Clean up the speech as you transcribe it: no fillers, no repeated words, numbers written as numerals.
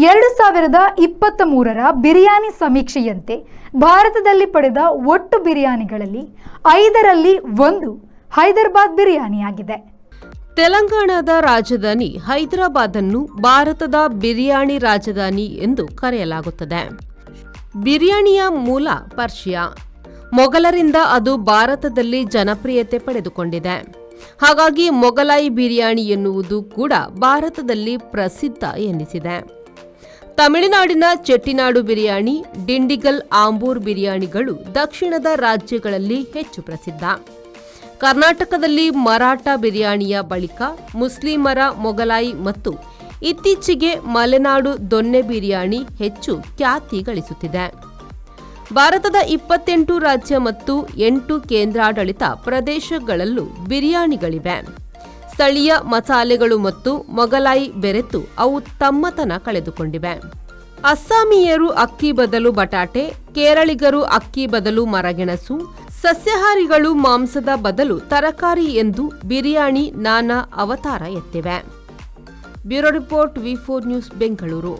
2023ರ ಬಿರಿಯಾನಿ ಸಮೀಕ್ಷೆಯಂತೆ ಭಾರತದಲ್ಲಿ ಪಡೆದ ಒಟ್ಟು ಬಿರಿಯಾನಿಗಳಲ್ಲಿ 5ರಲ್ಲಿ 1 ಹೈದರಾಬಾದ್ ಬಿರಿಯಾನಿಯಾಗಿದೆ. ತೆಲಂಗಾಣದ ರಾಜಧಾನಿ ಹೈದರಾಬಾದ್ ಅನ್ನು ಭಾರತದ ಬಿರಿಯಾನಿ ರಾಜಧಾನಿ ಎಂದು ಕರೆಯಲಾಗುತ್ತದೆ. ಬಿರಿಯಾನಿಯ ಮೂಲ ಪರ್ಷಿಯಾ. ಮೊಘಲರಿಂದ ಅದು ಭಾರತದಲ್ಲಿ ಜನಪ್ರಿಯತೆ ಪಡೆದುಕೊಂಡಿದೆ. ಹಾಗಾಗಿ ಮೊಘಲಾಯಿ ಬಿರಿಯಾನಿ ಎನ್ನುವುದು ಕೂಡ ಭಾರತದಲ್ಲಿ ಪ್ರಸಿದ್ಧ ಎನ್ನಿಸಿದೆ. ತಮಿಳುನಾಡಿನ ಚೆಟ್ಟಿನಾಡು ಬಿರಿಯಾನಿ, ಡಿಂಡಿಗಲ್ ಆಂಬೂರ್ ಬಿರಿಯಾನಿಗಳು ದಕ್ಷಿಣದ ರಾಜ್ಯಗಳಲ್ಲಿ ಹೆಚ್ಚು ಪ್ರಸಿದ್ಧ. ಕರ್ನಾಟಕದಲ್ಲಿ ಮರಾಠ ಬಿರಿಯಾನಿಯ ಬಳಿಕ ಮುಸ್ಲಿಮರ ಮೊಘಲಾಯಿ ಮತ್ತು ಇತ್ತೀಚೆಗೆ ಮಲೆನಾಡು ದೊನ್ನೆ ಬಿರಿಯಾನಿ ಹೆಚ್ಚು ಖ್ಯಾತಿ ಗಳಿಸುತ್ತಿದೆ. ಭಾರತದ 28 ರಾಜ್ಯ ಮತ್ತು 8 ಕೇಂದ್ರಾಡಳಿತ ಪ್ರದೇಶಗಳಲ್ಲೂ ಬಿರಿಯಾನಿಗಳಿವೆ. ಸ್ಥಳೀಯ ಮಸಾಲೆಗಳು ಮತ್ತು ಮೊಘಲಾಯಿ ಬೆರೆತು ಅವು ತಮ್ಮತನ ಕಳೆದುಕೊಂಡಿವೆ. ಅಸ್ಸಾಮೀಯರು ಅಕ್ಕಿ ಬದಲು ಬಟಾಟೆ, ಕೇರಳಿಗರು ಅಕ್ಕಿ ಬದಲು ಮರಗೆಣಸು, ಸಸ್ಯಾಹಾರಿಗಳು ಮಾಂಸದ ಬದಲು ತರಕಾರಿ ಎಂದು ಬಿರಿಯಾನಿ ನಾನಾ ಅವತಾರ ಎತ್ತಿವೆ. ಬ್ಯೂರೋ ರಿಪೋರ್ಟ್, ವಿ4 ನ್ಯೂಸ್, ಬೆಂಗಳೂರು.